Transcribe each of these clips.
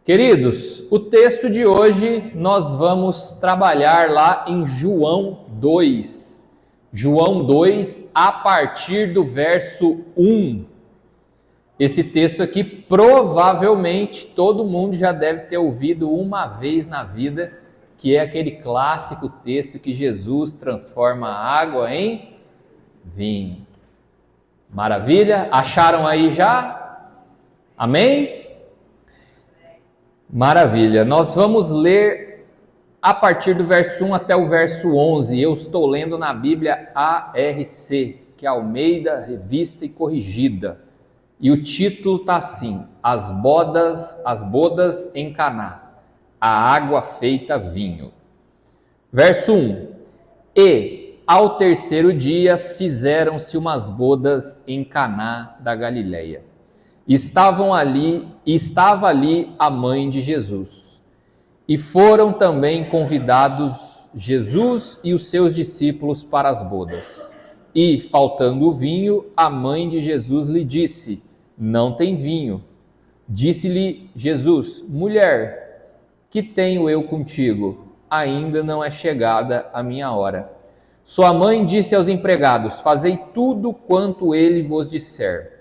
Queridos, o texto de hoje nós vamos trabalhar lá em João 2. João 2, a partir do verso 1. Esse texto aqui, provavelmente, todo mundo já deve ter ouvido uma vez na vida, que é aquele clássico texto que Jesus transforma a água em vinho. Maravilha? Acharam aí já? Amém? Maravilha. Nós vamos ler a partir do verso 1 até o verso 11. Eu estou lendo na Bíblia ARC, que é Almeida, Revista e Corrigida. E o título está assim: As bodas em Caná, a água feita vinho. Verso 1. E ao terceiro dia fizeram-se umas bodas em Caná da Galileia. Estava ali a mãe de Jesus. E foram também convidados Jesus e os seus discípulos para as bodas. E, faltando o vinho, a mãe de Jesus lhe disse: Não tem vinho. Disse-lhe Jesus: Mulher, que tenho eu contigo? Ainda não é chegada a minha hora. Sua mãe disse aos empregados: Fazei tudo quanto ele vos disser.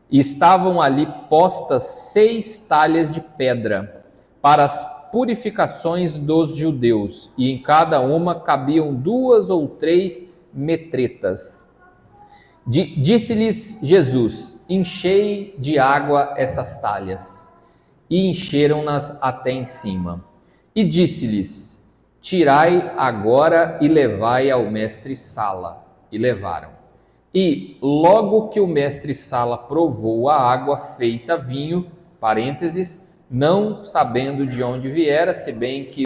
E estavam ali postas 6 talhas de pedra para as purificações dos judeus, e em cada uma cabiam 2 ou 3 metretas. Disse-lhes Jesus: Enchei de água essas talhas. E encheram-nas até em cima. E disse-lhes: Tirai agora e levai ao mestre-sala. E levaram. E logo que o mestre-sala provou a água feita vinho, não sabendo de onde viera, se bem que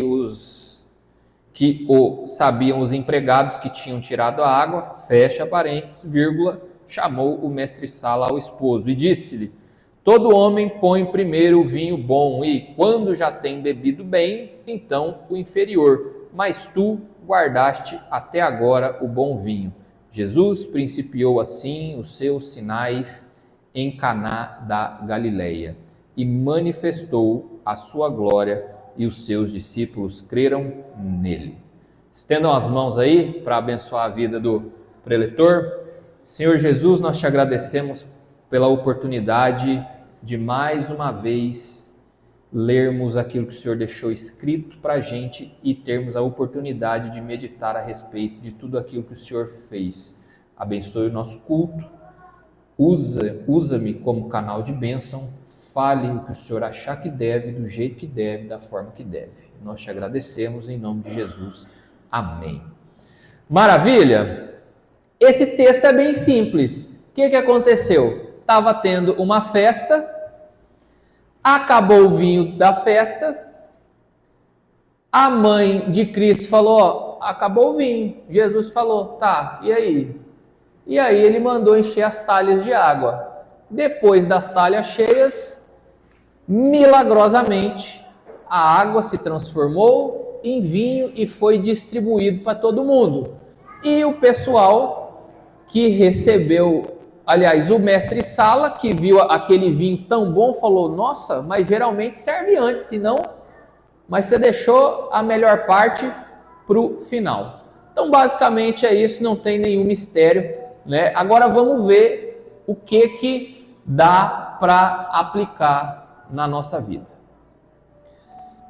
sabiam os empregados que tinham tirado a água, chamou o mestre-sala ao esposo e disse-lhe: Todo homem põe primeiro o vinho bom e, quando já tem bebido bem, então o inferior, mas tu guardaste até agora o bom vinho. Jesus principiou assim os seus sinais em Caná da Galileia e manifestou a sua glória, e os seus discípulos creram nele. Estendam as mãos aí para abençoar a vida do preletor. Senhor Jesus, nós te agradecemos pela oportunidade de mais uma vez lermos aquilo que o Senhor deixou escrito para a gente e termos a oportunidade de meditar a respeito de tudo aquilo que o Senhor fez. Abençoe o nosso culto, usa-me como canal de bênção, fale o que o Senhor achar que deve, do jeito que deve, da forma que deve. Nós te agradecemos em nome de Jesus. Amém. Maravilha? Esse texto é bem simples. O que aconteceu? Estava tendo uma festa, acabou o vinho da festa, a mãe de Cristo falou: acabou o vinho. Jesus falou: tá, e aí? E aí ele mandou encher as talhas de água. Depois das talhas cheias, milagrosamente, a água se transformou em vinho e foi distribuído para todo mundo. E o pessoal que recebeu, aliás, o mestre-sala, que viu aquele vinho tão bom, falou: nossa, mas geralmente serve antes, senão, mas você deixou a melhor parte para o final. Então, basicamente é isso, não tem nenhum mistério, né? Agora vamos ver o que dá para aplicar na nossa vida.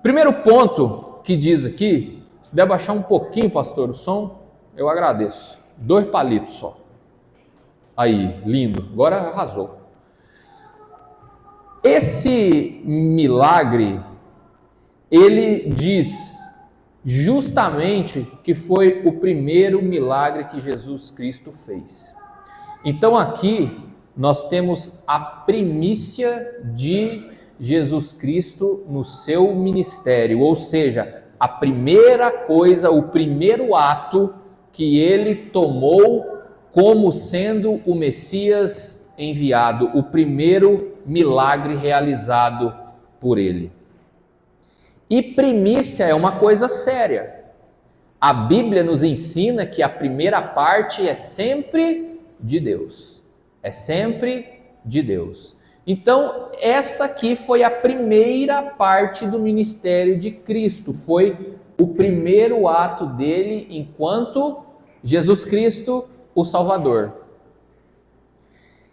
Primeiro ponto que diz aqui, se puder baixar um pouquinho, pastor, o som, eu agradeço. 2 palitos só. Aí, lindo, agora arrasou. Esse milagre, ele diz justamente que foi o primeiro milagre que Jesus Cristo fez. Então aqui nós temos a primícia de Jesus Cristo no seu ministério, ou seja, a primeira coisa, o primeiro ato que ele tomou como sendo o Messias enviado, o primeiro milagre realizado por ele. E primícia é uma coisa séria. A Bíblia nos ensina que a primeira parte é sempre de Deus. É sempre de Deus. Então, essa aqui foi a primeira parte do ministério de Cristo, foi o primeiro ato dele enquanto Jesus Cristo, o Salvador.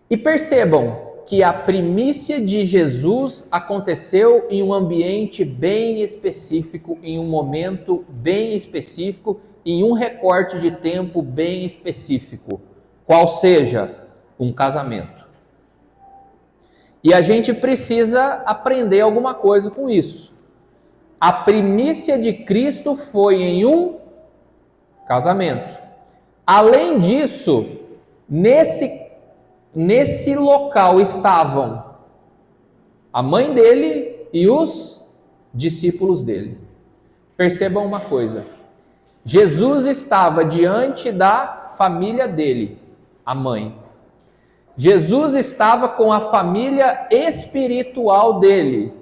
E percebam que a primícia de Jesus aconteceu em um ambiente bem específico, em um momento bem específico, em um recorte de tempo bem específico, qual seja um casamento. E a gente precisa aprender alguma coisa com isso. A primícia de Cristo foi em um casamento. Além disso, nesse local estavam a mãe dele e os discípulos dele. Percebam uma coisa. Jesus estava diante da família dele, a mãe. Jesus estava com a família espiritual dele,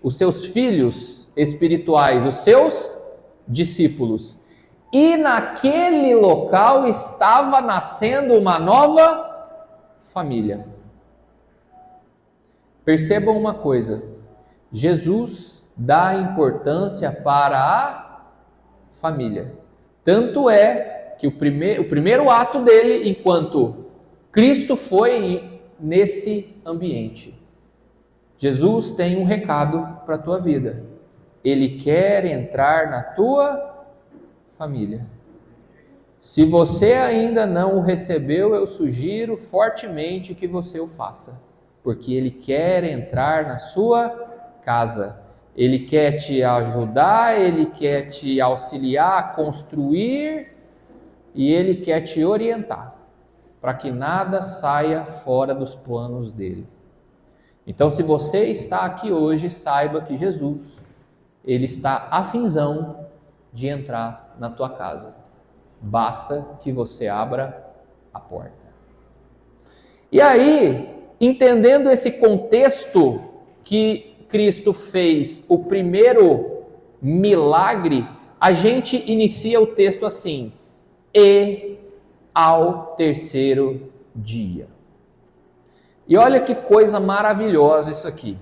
os seus filhos espirituais, os seus discípulos. E naquele local estava nascendo uma nova família. Percebam uma coisa, Jesus dá importância para a família. Tanto é que o primeiro ato dele, enquanto Cristo foi nesse ambiente. Jesus tem um recado para a tua vida. Ele quer entrar na tua família. Se você ainda não o recebeu, eu sugiro fortemente que você o faça, porque ele quer entrar na sua casa. Ele quer te ajudar, ele quer te auxiliar a construir e ele quer te orientar para que nada saia fora dos planos dele. Então, se você está aqui hoje, saiba que Jesus, ele está afinzão de entrar na tua casa. Basta que você abra a porta. E aí, entendendo esse contexto que Cristo fez o primeiro milagre, a gente inicia o texto assim: e ao terceiro dia. E olha que coisa maravilhosa isso aqui.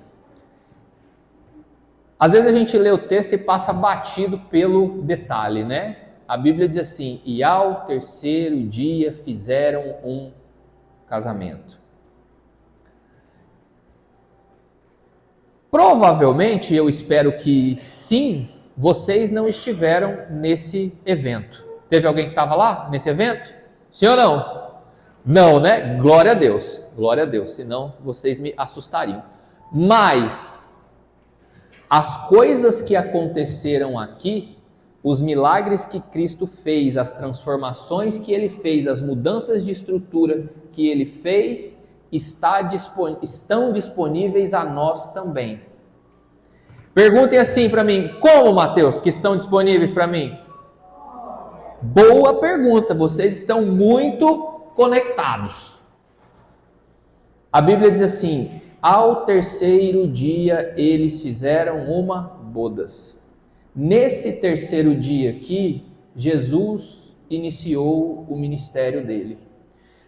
Às vezes a gente lê o texto e passa batido pelo detalhe, né? A Bíblia diz assim: e ao terceiro dia fizeram um casamento. Provavelmente, eu espero que sim, vocês não estiveram nesse evento. Teve alguém que estava lá nesse evento? Sim ou não? Não, né? Glória a Deus, senão vocês me assustariam. Mas as coisas que aconteceram aqui, os milagres que Cristo fez, as transformações que ele fez, as mudanças de estrutura que ele fez, estão disponíveis a nós também. Perguntem assim para mim: como, Mateus, que estão disponíveis para mim? Boa pergunta, vocês estão muito conectados. A Bíblia diz assim: ao terceiro dia eles fizeram uma bodas. Nesse terceiro dia aqui, Jesus iniciou o ministério dele.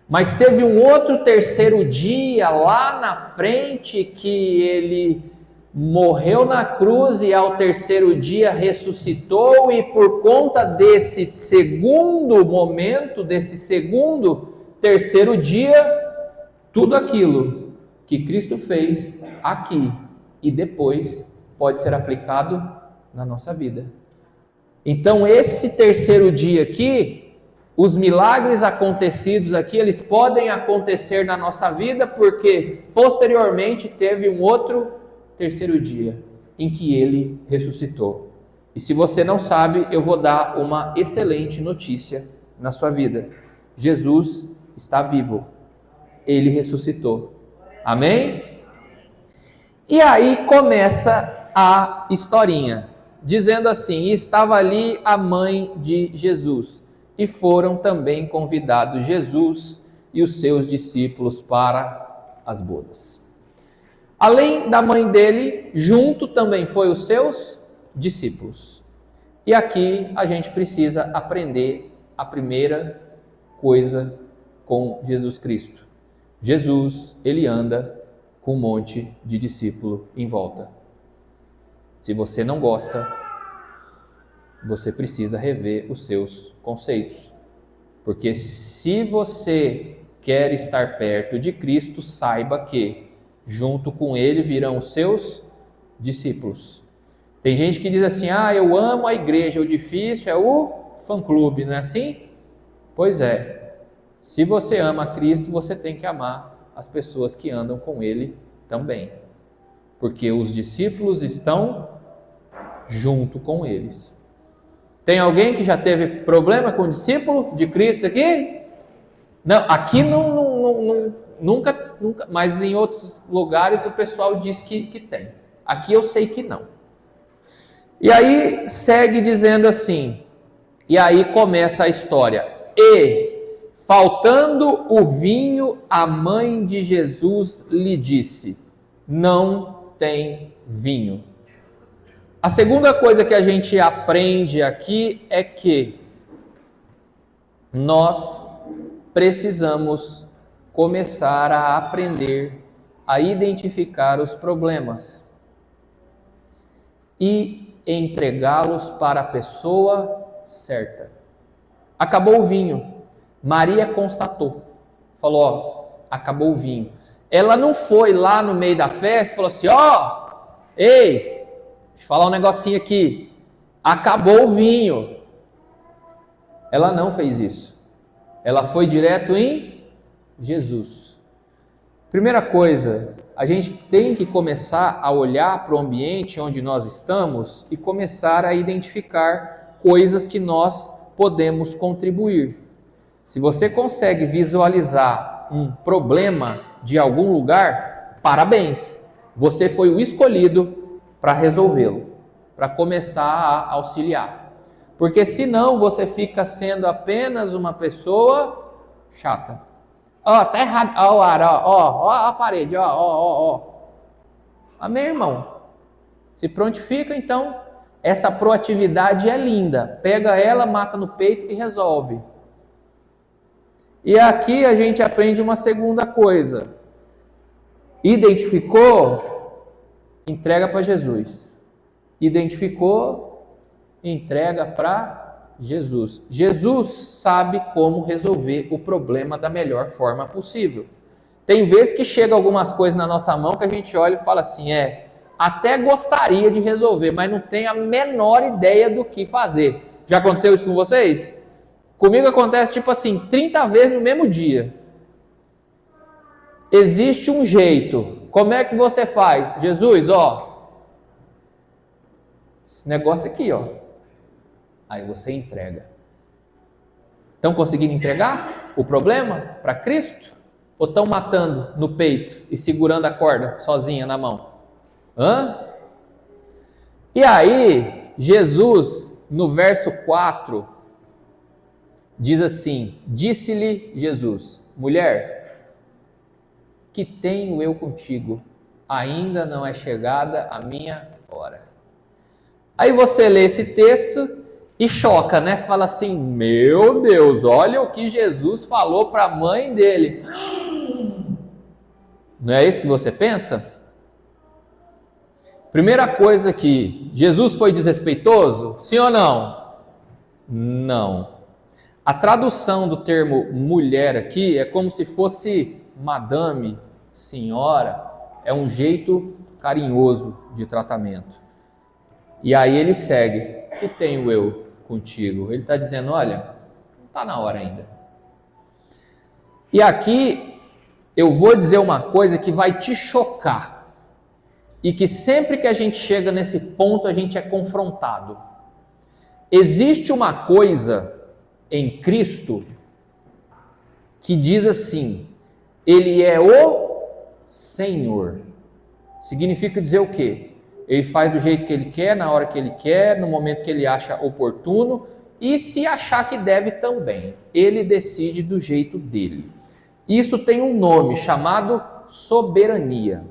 Mas teve um outro terceiro dia lá na frente que ele morreu na cruz e ao terceiro dia ressuscitou, e por conta desse segundo momento, desse segundo terceiro dia, tudo aquilo que Cristo fez aqui e depois pode ser aplicado na nossa vida. Então esse terceiro dia aqui, os milagres acontecidos aqui, eles podem acontecer na nossa vida porque posteriormente teve um outro terceiro dia em que ele ressuscitou. E se você não sabe, eu vou dar uma excelente notícia na sua vida. Jesus está vivo. Ele ressuscitou. Amém? E aí começa a historinha, dizendo assim: estava ali a mãe de Jesus, e foram também convidados Jesus e os seus discípulos para as bodas. Além da mãe dele, junto também foi os seus discípulos. E aqui a gente precisa aprender a primeira coisa com Jesus Cristo. Jesus, ele anda com um monte de discípulo em volta. Se você não gosta, você precisa rever os seus conceitos. Porque se você quer estar perto de Cristo, saiba que junto com Ele virão os seus discípulos. Tem gente que diz assim, eu amo a igreja, o difícil é o fã-clube, não é assim? Pois é, se você ama Cristo, você tem que amar as pessoas que andam com Ele também. Porque os discípulos estão junto com eles. Tem alguém que já teve problema com o discípulo de Cristo aqui? Não, aqui nunca, mas em outros lugares o pessoal diz que tem. Aqui eu sei que não. E aí segue dizendo assim, e aí começa a história. E, faltando o vinho, a mãe de Jesus lhe disse, não tem vinho. A segunda coisa que a gente aprende aqui é que nós precisamos começar a aprender a identificar os problemas e entregá-los para a pessoa certa. Acabou o vinho. Maria constatou. Falou, acabou o vinho. Ela não foi lá no meio da festa e falou assim, ei, deixa eu falar um negocinho aqui. Acabou o vinho. Ela não fez isso. Ela foi direto em Jesus. Primeira coisa, a gente tem que começar a olhar para o ambiente onde nós estamos e começar a identificar coisas que nós podemos contribuir. Se você consegue visualizar um problema de algum lugar, parabéns! Você foi o escolhido para resolvê-lo, para começar a auxiliar. Porque senão você fica sendo apenas uma pessoa chata. Tá errado. O ar, a parede, Amém, irmão? Se prontifica, então. Essa proatividade é linda. Pega ela, mata no peito e resolve. E aqui a gente aprende uma segunda coisa. Identificou? Entrega para Jesus. Identificou? Entrega para Jesus. Jesus sabe como resolver o problema da melhor forma possível. Tem vezes que chega algumas coisas na nossa mão que a gente olha e fala assim, até gostaria de resolver, mas não tem a menor ideia do que fazer. Já aconteceu isso com vocês? Comigo acontece tipo assim, 30 vezes no mesmo dia. Existe um jeito. Como é que você faz? Jesus, esse negócio aqui, Aí você entrega. Estão conseguindo entregar o problema para Cristo? Ou estão matando no peito e segurando a corda sozinha na mão? E aí, Jesus, no verso 4, diz assim, disse-lhe Jesus, mulher, que tenho eu contigo? Ainda não é chegada a minha hora. Aí você lê esse texto e choca, né? Fala assim, meu Deus, olha o que Jesus falou para a mãe dele. Não é isso que você pensa? Primeira coisa que Jesus foi desrespeitoso? Sim ou não? Não. A tradução do termo mulher aqui é como se fosse madame, senhora, é um jeito carinhoso de tratamento. E aí ele segue, que tenho eu contigo? Ele está dizendo, olha, não está na hora ainda. E aqui eu vou dizer uma coisa que vai te chocar. E que sempre que a gente chega nesse ponto, a gente é confrontado. Existe uma coisa em Cristo que diz assim, Ele é o Senhor. Significa dizer o quê? Ele faz do jeito que Ele quer, na hora que Ele quer, no momento que Ele acha oportuno, e se achar que deve também. Ele decide do jeito dele. Isso tem um nome chamado soberania.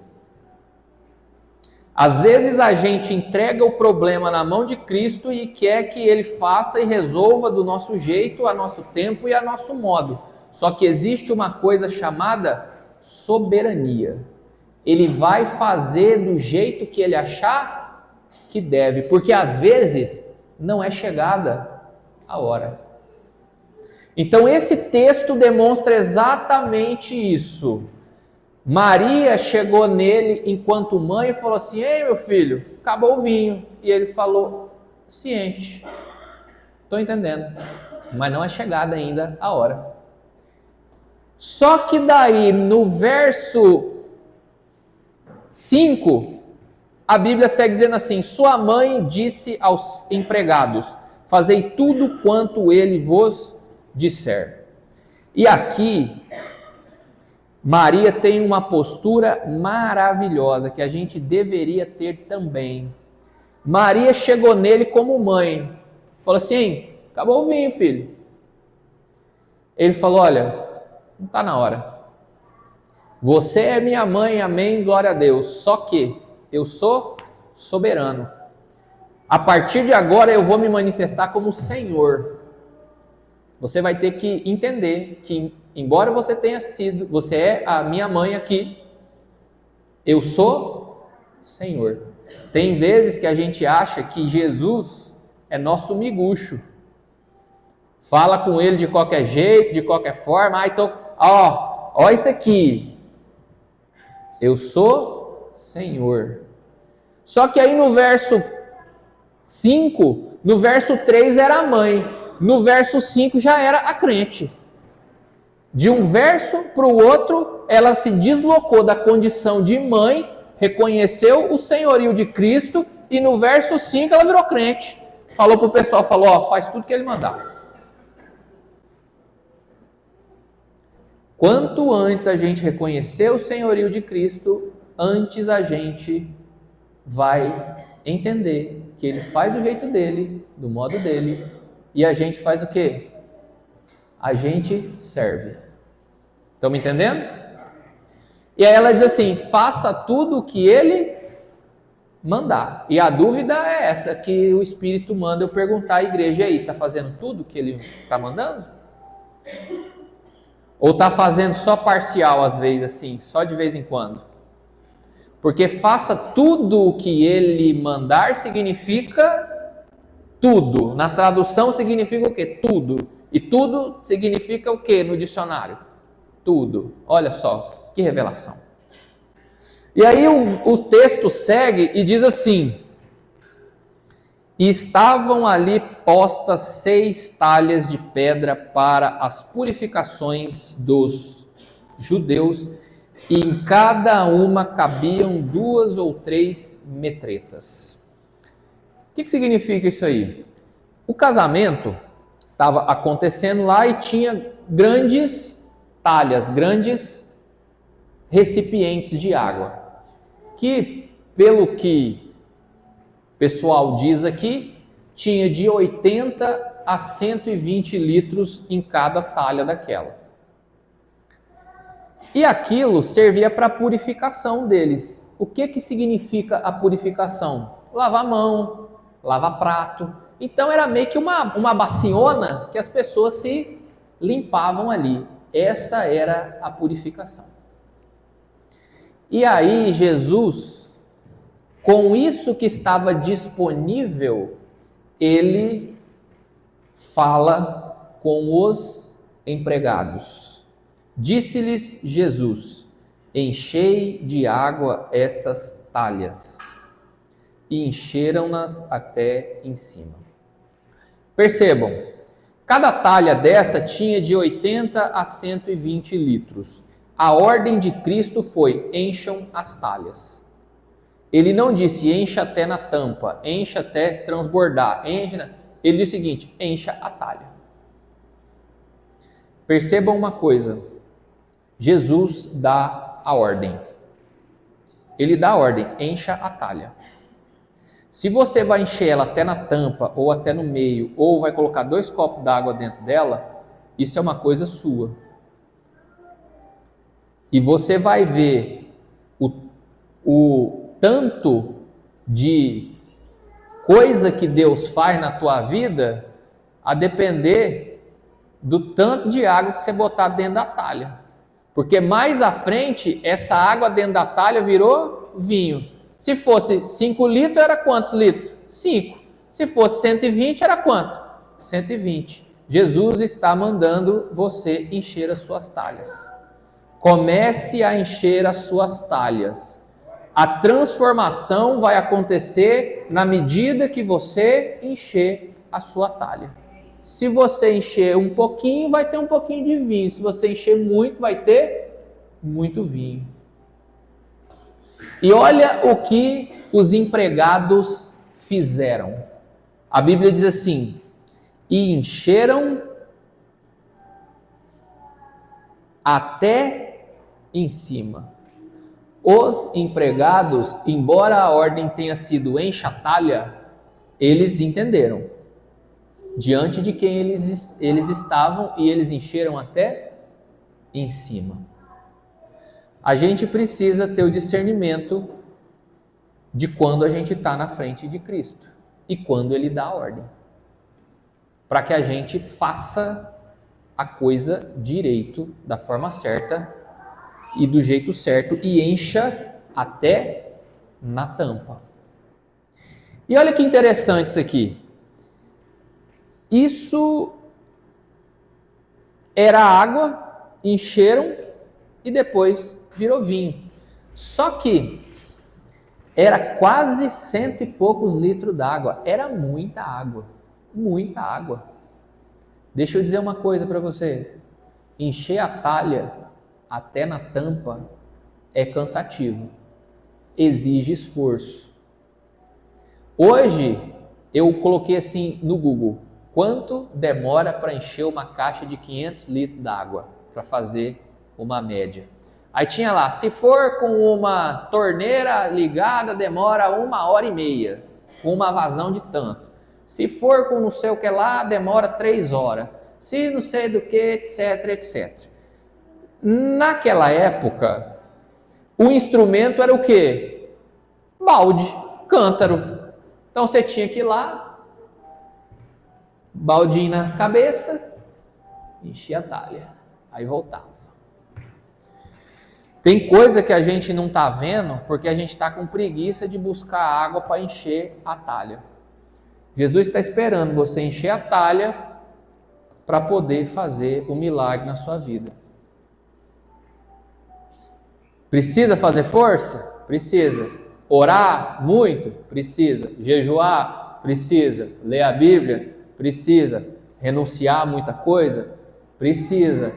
Às vezes a gente entrega o problema na mão de Cristo e quer que Ele faça e resolva do nosso jeito, a nosso tempo e a nosso modo. Só que existe uma coisa chamada soberania. ele vai fazer do jeito que ele achar que deve, porque às vezes não é chegada a hora. Então esse texto demonstra exatamente isso. Maria chegou nele enquanto mãe e falou assim: ei, meu filho, acabou o vinho. E ele falou: ciente, estou entendendo, mas não é chegada ainda a hora. Só que daí no verso 5, a Bíblia segue dizendo assim: sua mãe disse aos empregados: fazei tudo quanto ele vos disser. E aqui Maria tem uma postura maravilhosa que a gente deveria ter também. Maria chegou nele como mãe, falou assim: acabou o vinho, filho. Ele falou: olha, não está na hora. Você é minha mãe, amém, glória a Deus. Só que eu sou soberano. A partir de agora eu vou me manifestar como Senhor. Você vai ter que entender que, embora você é a minha mãe aqui, eu sou Senhor. Tem vezes que a gente acha que Jesus é nosso miguxo. Fala com ele de qualquer jeito, de qualquer forma. Então, ó isso aqui. Eu sou Senhor. Só que aí no verso 5, no verso 3 era a mãe. No verso 5 já era a crente. De um verso para o outro, ela se deslocou da condição de mãe, reconheceu o senhorio de Cristo, e no verso 5 ela virou crente. Falou para o pessoal, faz tudo que ele mandar. Quanto antes a gente reconhecer o senhorio de Cristo, antes a gente vai entender que ele faz do jeito dele, do modo dele, e a gente faz o quê? A gente serve. Estão me entendendo? E aí ela diz assim: faça tudo o que ele mandar. E a dúvida é essa que o Espírito manda eu perguntar à igreja aí: está fazendo tudo o que ele está mandando? Ou está fazendo só parcial às vezes, assim, só de vez em quando? Porque faça tudo o que ele mandar significa tudo. Na tradução significa o quê? Tudo. E tudo significa o quê no dicionário? Tudo. Olha só, que revelação. E aí o texto segue e diz assim: e estavam ali postas 6 talhas de pedra para as purificações dos judeus, e em cada uma cabiam 2 ou 3 metretas. O que significa isso aí? O casamento estava acontecendo lá e tinha grandes talhas, grandes recipientes de água, que, pelo que o pessoal diz aqui, tinha de 80 a 120 litros em cada talha daquela. E aquilo servia para a purificação deles. O que significa a purificação? Lavar a mão, lavar prato. Então era meio que uma baciona que as pessoas se limpavam ali. Essa era a purificação. E aí Jesus, com isso que estava disponível, ele fala com os empregados. Disse-lhes Jesus: enchei de água essas talhas. E encheram-nas até em cima. Percebam, cada talha dessa tinha de 80 a 120 litros. A ordem de Cristo foi: encham as talhas. Ele não disse encha até na tampa, encha até transbordar. Ele disse o seguinte: encha a talha. Percebam uma coisa, Jesus dá a ordem. Ele dá a ordem, encha a talha. Se você vai encher ela até na tampa, ou até no meio, ou vai colocar 2 copos d'água dentro dela, isso é uma coisa sua. E você vai ver o tanto de coisa que Deus faz na tua vida a depender do tanto de água que você botar dentro da talha. Porque mais à frente, essa água dentro da talha virou vinho. Se fosse 5 litros, era quantos litros? 5. Se fosse 120, era quanto? 120. Jesus está mandando você encher as suas talhas. Comece a encher as suas talhas. A transformação vai acontecer na medida que você encher a sua talha. Se você encher um pouquinho, vai ter um pouquinho de vinho. Se você encher muito, vai ter muito vinho. E olha o que os empregados fizeram. A Bíblia diz assim: e encheram até em cima. Os empregados, embora a ordem tenha sido encha a talha, eles entenderam diante de quem eles estavam e eles encheram até em cima. A gente precisa ter o discernimento de quando a gente está na frente de Cristo e quando Ele dá a ordem, para que a gente faça a coisa direito, da forma certa e do jeito certo e encha até na tampa. E olha que interessante isso aqui. Isso era água, encheram e depois virou vinho. Só que era quase 100 e poucos litros d'água. Era muita água. Muita água. Deixa eu dizer uma coisa para você. Encher a talha até na tampa é cansativo. Exige esforço. Hoje eu coloquei assim no Google: quanto demora para encher uma caixa de 500 litros d'água? Para fazer uma média. Aí tinha lá, se for com uma torneira ligada, demora 1h30, com uma vazão de tanto. Se for com não sei o que lá, demora 3 horas. Se não sei do que, etc, etc. Naquela época, o instrumento era o quê? Balde, cântaro. Então você tinha que ir lá, baldinho na cabeça, enchia a talha, aí voltava. Tem coisa que a gente não está vendo porque a gente está com preguiça de buscar água para encher a talha. Jesus está esperando você encher a talha para poder fazer o milagre na sua vida. Precisa fazer força? Precisa. Orar muito? Precisa. Jejuar? Precisa. Ler a Bíblia? Precisa. Renunciar a muita coisa? Precisa.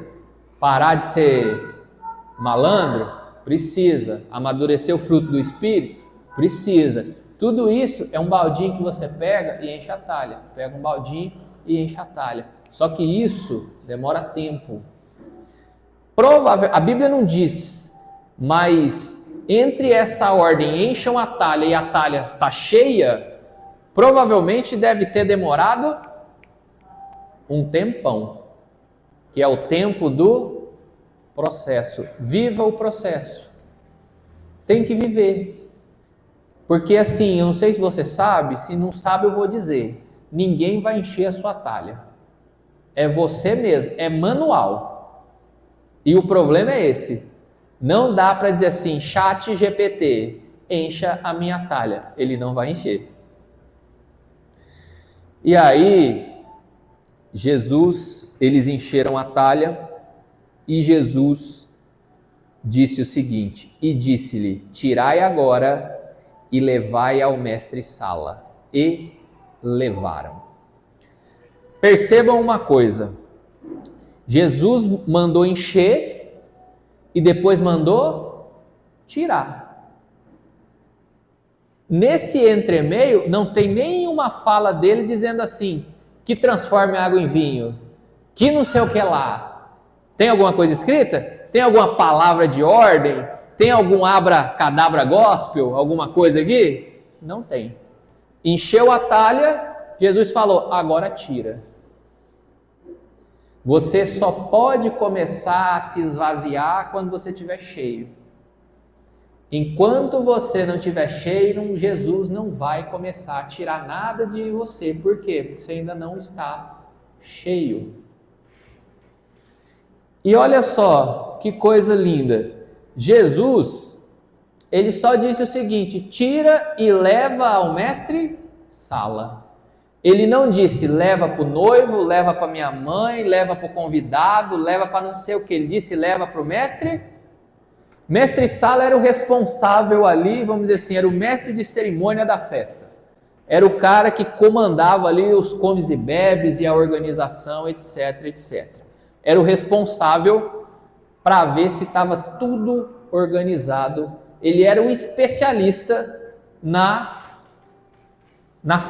Parar de ser malandro? Precisa. Amadurecer o fruto do Espírito? Precisa. Tudo isso é um baldinho que você pega e enche a talha. Pega um baldinho e enche a talha. Só que isso demora tempo. A Bíblia não diz, mas entre essa ordem, encham a talha e a talha está cheia, provavelmente deve ter demorado um tempão, que é o tempo do processo. Viva o processo. Tem que viver. Porque assim, eu não sei se você sabe, se não sabe eu vou dizer, ninguém vai encher a sua talha. É você mesmo, é manual. E o problema é esse. Não dá para dizer assim, chat GPT, encha a minha talha. Ele não vai encher. E aí, eles encheram a talha e Jesus disse o seguinte, e disse-lhe, tirai agora e levai ao mestre-sala. E levaram. Percebam uma coisa, Jesus mandou encher e depois mandou tirar. Nesse entremeio não tem nenhuma fala dele dizendo assim, que transforme a água em vinho, que não sei o que lá. Tem alguma coisa escrita? Tem alguma palavra de ordem? Tem algum abracadabra gospel? Alguma coisa aqui? Não tem. Encheu a talha, Jesus falou, agora tira. Você só pode começar a se esvaziar quando você estiver cheio. Enquanto você não estiver cheio, Jesus não vai começar a tirar nada de você. Por quê? Porque você ainda não está cheio. E olha só que coisa linda. Jesus, ele só disse o seguinte: tira e leva ao mestre sala. Ele não disse leva para o noivo, leva para minha mãe, leva para o convidado, leva para não sei o que. Ele disse leva para o mestre. Mestre sala era o responsável ali, vamos dizer assim, era o mestre de cerimônia da festa. Era o cara que comandava ali os comes e bebes e a organização, etc, etc. Era o responsável para ver se estava tudo organizado. Ele era o especialista na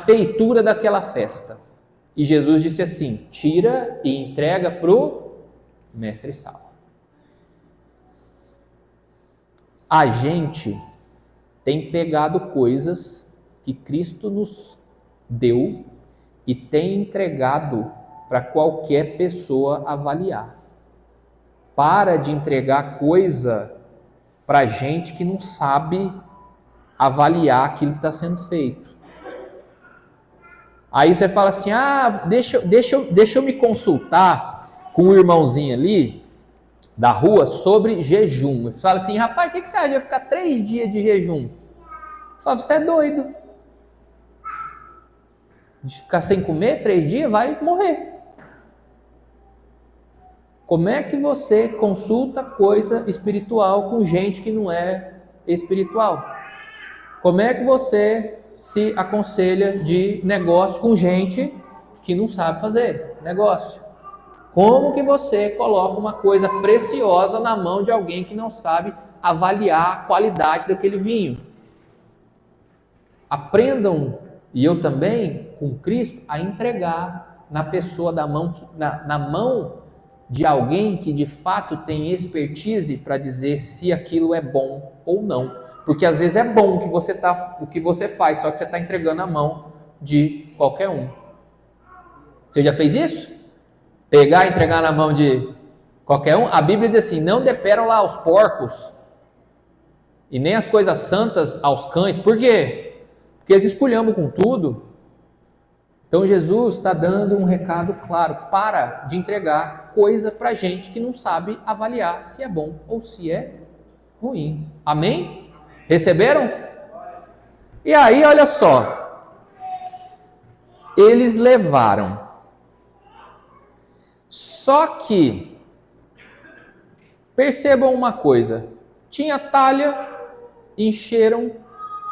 feitura daquela festa. E Jesus disse assim: tira e entrega para o mestre-sala. A gente tem pegado coisas que Cristo nos deu e tem entregado para qualquer pessoa avaliar. Para de entregar coisa para gente que não sabe avaliar aquilo que está sendo feito. Aí você fala assim: deixa eu me consultar com o irmãozinho ali da rua sobre jejum. Você fala assim: rapaz, o que você acha de eu ficar 3 dias de jejum? Eu falo: você é doido. De ficar sem comer 3 dias, vai morrer. Como é que você consulta coisa espiritual com gente que não é espiritual? Como é que você se aconselha de negócio com gente que não sabe fazer negócio? Como que você coloca uma coisa preciosa na mão de alguém que não sabe avaliar a qualidade daquele vinho? Aprendam, e eu também, com Cristo, a entregar na pessoa na mão de alguém que de fato tem expertise para dizer se aquilo é bom ou não. Porque às vezes é bom o que você faz, só que você está entregando na mão de qualquer um. Você já fez isso? Pegar e entregar na mão de qualquer um? A Bíblia diz assim: não dê pérola aos porcos e nem as coisas santas aos cães. Por quê? Porque eles esculhambam com tudo. Então Jesus está dando um recado claro: para de entregar coisa para gente que não sabe avaliar se é bom ou se é ruim. Amém? Receberam? E aí, olha só. Eles levaram. Só que, percebam uma coisa. Tinha talha, encheram,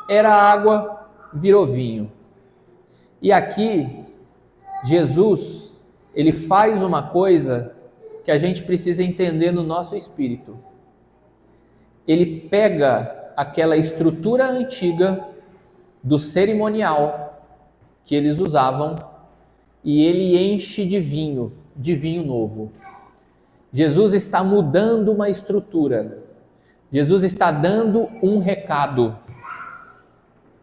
era água, virou vinho. E aqui, Jesus, ele faz uma coisa que a gente precisa entender no nosso espírito. Ele pega aquela estrutura antiga do cerimonial que eles usavam e ele enche de vinho novo. Jesus está mudando uma estrutura. Jesus está dando um recado.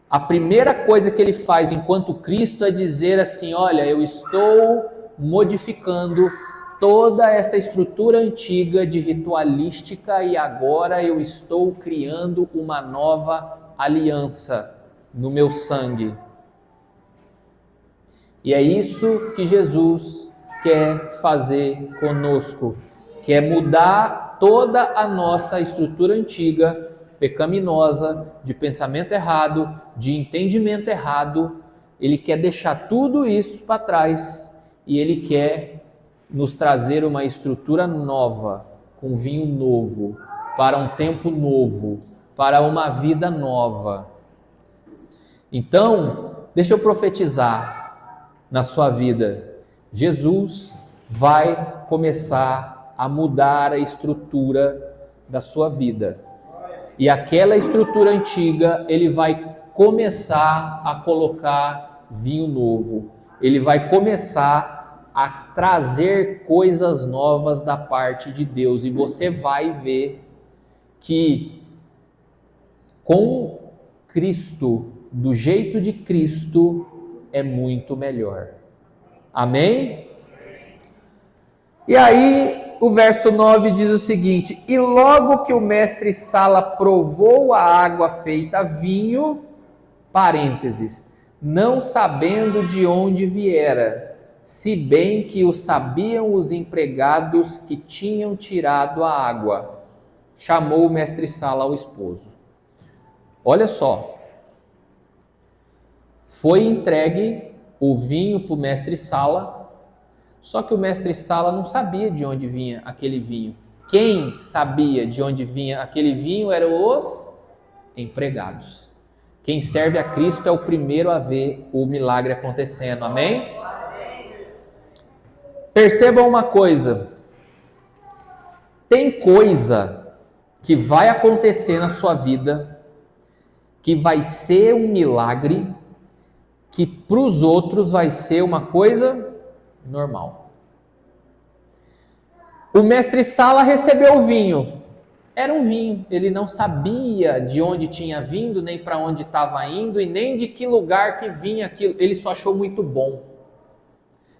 A primeira coisa que ele faz enquanto Cristo é dizer assim: olha, eu estou modificando toda essa estrutura antiga de ritualística e agora eu estou criando uma nova aliança no meu sangue. E é isso que Jesus quer fazer conosco, quer mudar toda a nossa estrutura antiga, pecaminosa, de pensamento errado, de entendimento errado. Ele quer deixar tudo isso para trás e ele quer nos trazer uma estrutura nova, com vinho novo, para um tempo novo, para uma vida nova. Então, deixa eu profetizar na sua vida. Jesus vai começar a mudar a estrutura da sua vida. E aquela estrutura antiga, ele vai começar a colocar vinho novo. Ele vai começar a trazer coisas novas da parte de Deus. E você vai ver que com Cristo, do jeito de Cristo, é muito melhor. Amém? E aí, o verso 9 diz o seguinte: e logo que o mestre-sala provou a água feita vinho, parênteses, não sabendo de onde viera, se bem que o sabiam os empregados que tinham tirado a água. Chamou o mestre-sala ao esposo. Olha só, foi entregue o vinho para o mestre-sala, só que o mestre-sala não sabia de onde vinha aquele vinho. Quem sabia de onde vinha aquele vinho eram os empregados. Quem serve a Cristo é o primeiro a ver o milagre acontecendo, amém? Percebam uma coisa, tem coisa que vai acontecer na sua vida, que vai ser um milagre, que para os outros vai ser uma coisa normal. O mestre-sala recebeu o vinho. Era um vinho. Ele não sabia de onde tinha vindo, nem para onde estava indo, e nem de que lugar que vinha aquilo. Ele só achou muito bom.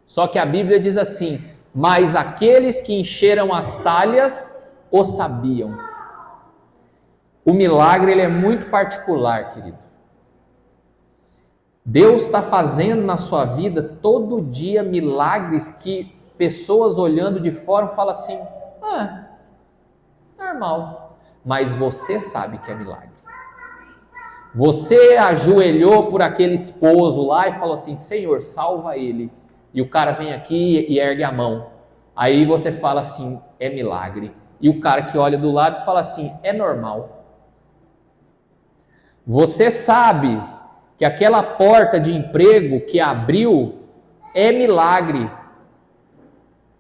Só que a Bíblia diz assim, mas aqueles que encheram as talhas o sabiam. O milagre ele é muito particular, querido. Deus está fazendo na sua vida todo dia milagres que pessoas olhando de fora falam assim, normal. Mas você sabe que é milagre. Você ajoelhou por aquele esposo lá e falou assim, Senhor, salva ele. E o cara vem aqui e ergue a mão. Aí você fala assim, é milagre. E o cara que olha do lado fala assim, é normal. Você sabe que aquela porta de emprego que abriu é milagre.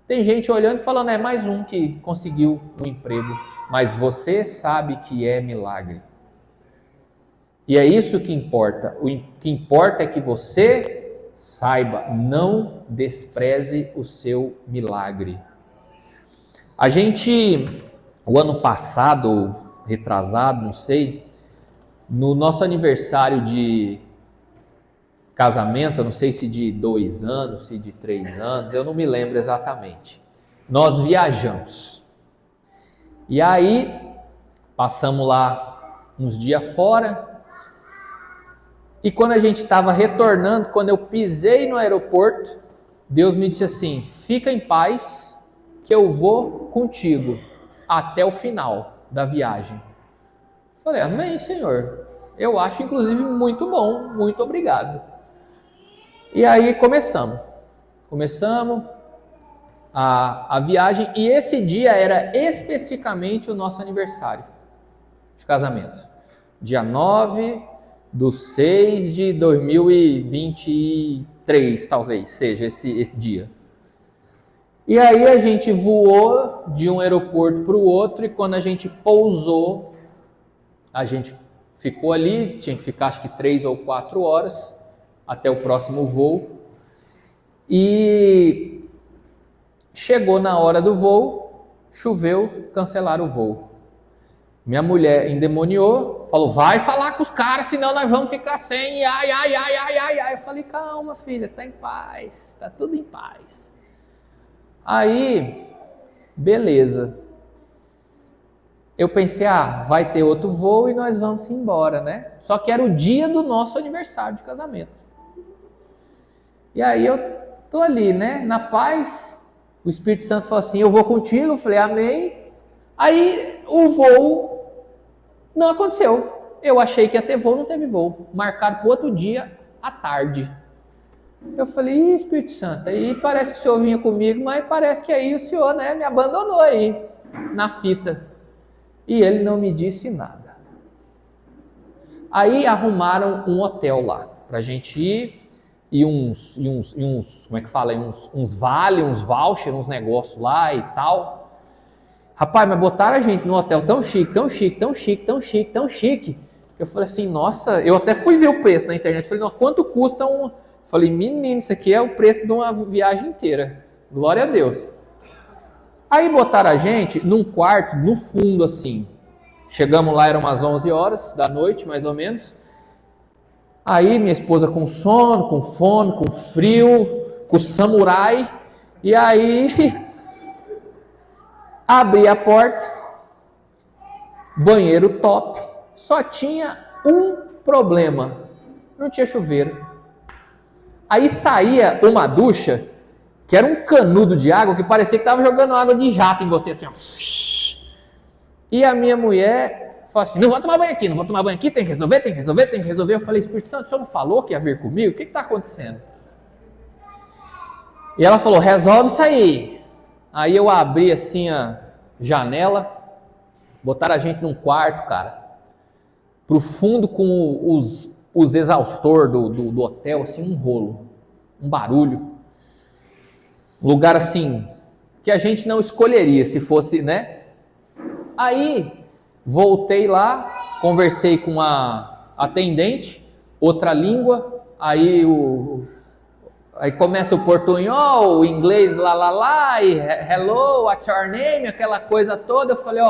Tem gente olhando e falando, é mais um que conseguiu um emprego. Mas você sabe que é milagre. E é isso que importa. O que importa é que você saiba, não despreze o seu milagre. A gente, o ano passado, retrasado, não sei, no nosso aniversário de casamento, eu não sei se de 2 anos, se de 3 anos, eu não me lembro exatamente. Nós viajamos. E aí, passamos lá uns dias fora. E quando a gente estava retornando, quando eu pisei no aeroporto, Deus me disse assim, fica em paz, que eu vou contigo até o final da viagem. Falei, amém, Senhor. Eu acho, inclusive, muito bom. Muito obrigado. E aí começamos a viagem. E esse dia era especificamente o nosso aniversário de casamento. Dia 9/6/2023, talvez seja esse dia. E aí a gente voou de um aeroporto para o outro. E quando a gente pousou, a gente ficou ali, tinha que ficar acho que 3 ou 4 horas até o próximo voo. E chegou na hora do voo, choveu, cancelaram o voo. Minha mulher endemoniou, falou, vai falar com os caras, senão nós vamos ficar sem, ai. Eu falei, calma filha, tá em paz, tá tudo em paz. Aí, beleza. Eu pensei, vai ter outro voo e nós vamos embora, né? Só que era o dia do nosso aniversário de casamento. E aí eu tô ali, né? Na paz, o Espírito Santo falou assim, eu vou contigo. Eu falei, amém. Aí o voo não aconteceu. Eu achei que ia ter voo, não teve voo. Marcaram para o outro dia, à tarde. Eu falei, Espírito Santo, aí parece que o senhor vinha comigo, mas parece que aí o senhor, né, me abandonou aí, na fita. E ele não me disse nada. Aí arrumaram um hotel lá, pra gente ir, e uns como é que fala, uns vale, uns voucher, uns negócios lá e tal. Rapaz, mas botaram a gente num hotel tão chique, eu falei assim, nossa, eu até fui ver o preço na internet, falei, quanto custa um... Falei, menino, isso aqui é o preço de uma viagem inteira. Glória a Deus. Aí botaram a gente num quarto, no fundo assim. Chegamos lá, eram umas 11 horas da noite, mais ou menos. Aí minha esposa com sono, com fome, com frio, com samurai. E aí, abri a porta, banheiro top. Só tinha um problema, não tinha chuveiro. Aí saía uma ducha que era um canudo de água que parecia que estava jogando água de jato em você, assim, ó. E a minha mulher falou assim, não vou tomar banho aqui, não vou tomar banho aqui, tem que resolver, tem que resolver, tem que resolver. Eu falei, Espírito Santo, o senhor não falou que ia vir comigo? O que está acontecendo? E ela falou, resolve isso aí. Aí eu abri assim a janela, botaram a gente num quarto, cara, pro fundo com os exaustor do hotel, assim, um rolo, um barulho. Um lugar assim, que a gente não escolheria se fosse, né? Aí, voltei lá, conversei com a atendente, outra língua, aí começa o portunhol, o inglês lá, e hello, what's your name, aquela coisa toda. Eu falei,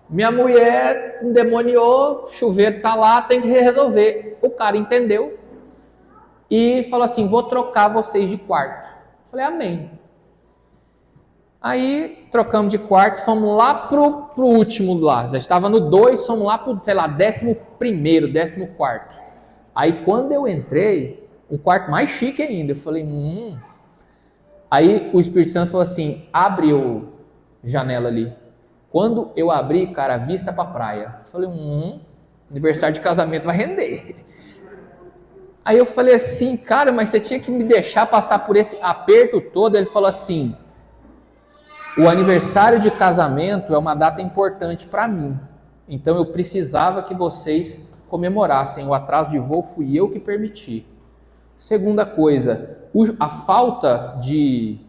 minha mulher endemoniou, chuveiro tá lá, tem que resolver. O cara entendeu e falou assim, vou trocar vocês de quarto. Eu falei, amém. Aí trocamos de quarto, fomos lá pro último lá, já estava no 2, fomos lá pro, sei lá, 11º, 14º. Aí quando eu entrei, um quarto mais chique ainda, eu falei, Aí o Espírito Santo falou assim, abre a janela ali. Quando eu abri, cara, vista pra praia. Eu falei, aniversário de casamento vai render. Aí eu falei assim, cara, mas você tinha que me deixar passar por esse aperto todo. Ele falou assim, o aniversário de casamento é uma data importante para mim. Então eu precisava que vocês comemorassem. O atraso de voo fui eu que permiti. Segunda coisa, a falta de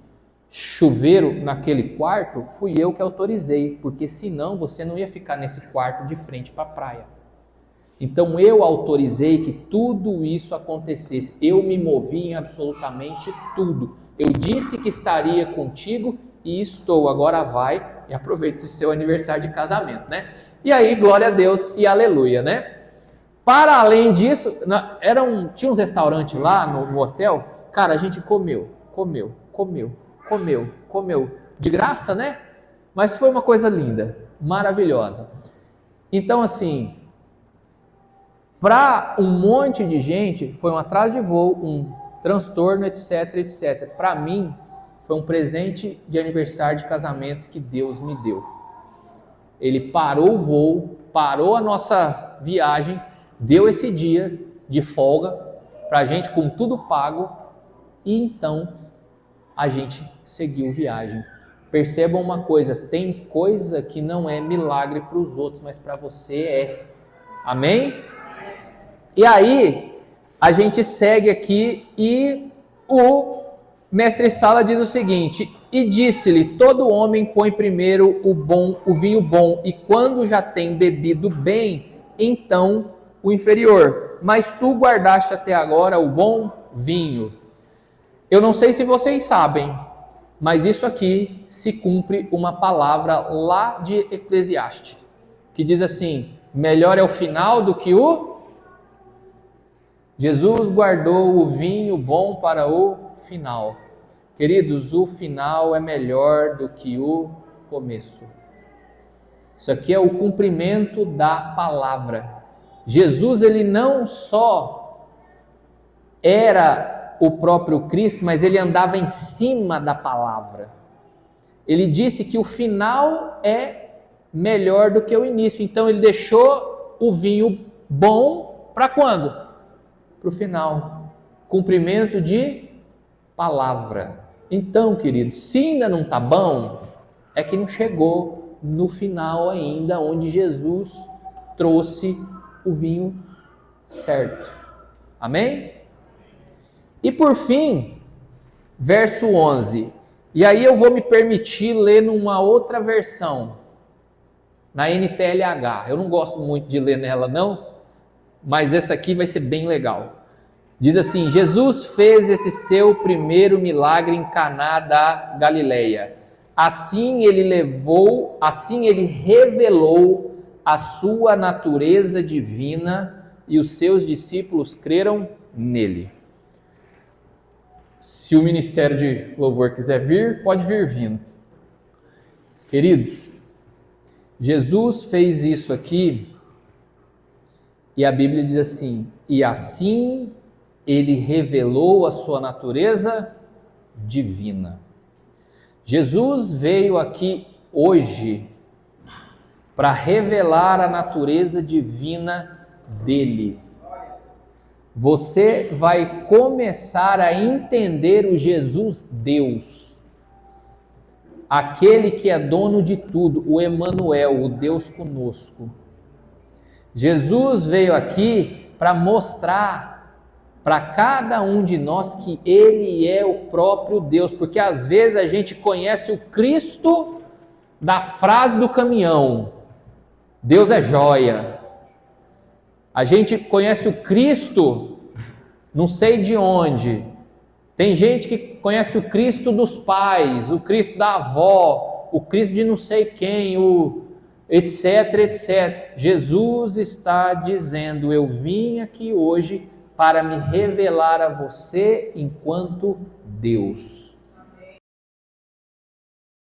chuveiro naquele quarto fui eu que autorizei, porque senão você não ia ficar nesse quarto de frente para a praia. Então eu autorizei que tudo isso acontecesse. Eu me movi em absolutamente tudo. Eu disse que estaria contigo e estou. Agora vai e aproveite seu aniversário de casamento, né? E aí, glória a Deus e aleluia, né? Para além disso, tinha uns restaurantes lá no hotel, cara, a gente comeu. De graça, né? Mas foi uma coisa linda, maravilhosa. Então, assim, para um monte de gente, foi um atraso de voo, um transtorno, etc, etc. Para mim, foi um presente de aniversário de casamento que Deus me deu. Ele parou o voo, parou a nossa viagem, deu esse dia de folga para a gente com tudo pago e então a gente seguiu viagem. Percebam uma coisa, tem coisa que não é milagre para os outros, mas para você é. Amém? E aí, a gente segue aqui e o mestre Sala diz o seguinte, e disse-lhe, todo homem põe primeiro o vinho bom, e quando já tem bebido bem, então o inferior. Mas tu guardaste até agora o bom vinho. Eu não sei se vocês sabem, mas isso aqui se cumpre uma palavra lá de Eclesiastes, que diz assim, melhor é o final do que o... Jesus guardou o vinho bom para o final. Queridos, o final é melhor do que o começo. Isso aqui é o cumprimento da palavra. Jesus, ele não só era o próprio Cristo, mas ele andava em cima da palavra. Ele disse que o final é melhor do que o início. Então ele deixou o vinho bom para quando? Para o final. Cumprimento de palavra. Então, queridos, se ainda não está bom, é que não chegou no final ainda, onde Jesus trouxe o vinho certo. Amém? E por fim, verso 11. E aí eu vou me permitir ler numa outra versão, na NTLH. Eu não gosto muito de ler nela não, mas essa aqui vai ser bem legal. Diz assim, Jesus fez esse seu primeiro milagre em Caná da Galileia. Assim ele revelou a sua natureza divina e os seus discípulos creram nele. Se o Ministério de Louvor quiser vir, pode vir vindo. Queridos, Jesus fez isso aqui e a Bíblia diz assim, e assim ele revelou a sua natureza divina. Jesus veio aqui hoje para revelar a natureza divina dele. Você vai começar a entender o Jesus Deus, aquele que é dono de tudo, o Emanuel, o Deus conosco. Jesus veio aqui para mostrar para cada um de nós que Ele é o próprio Deus, porque às vezes a gente conhece o Cristo da frase do caminhão, Deus é joia. A gente conhece o Cristo, não sei de onde. Tem gente que conhece o Cristo dos pais, o Cristo da avó, o Cristo de não sei quem, o etc, etc. Jesus está dizendo, eu vim aqui hoje para me revelar a você enquanto Deus.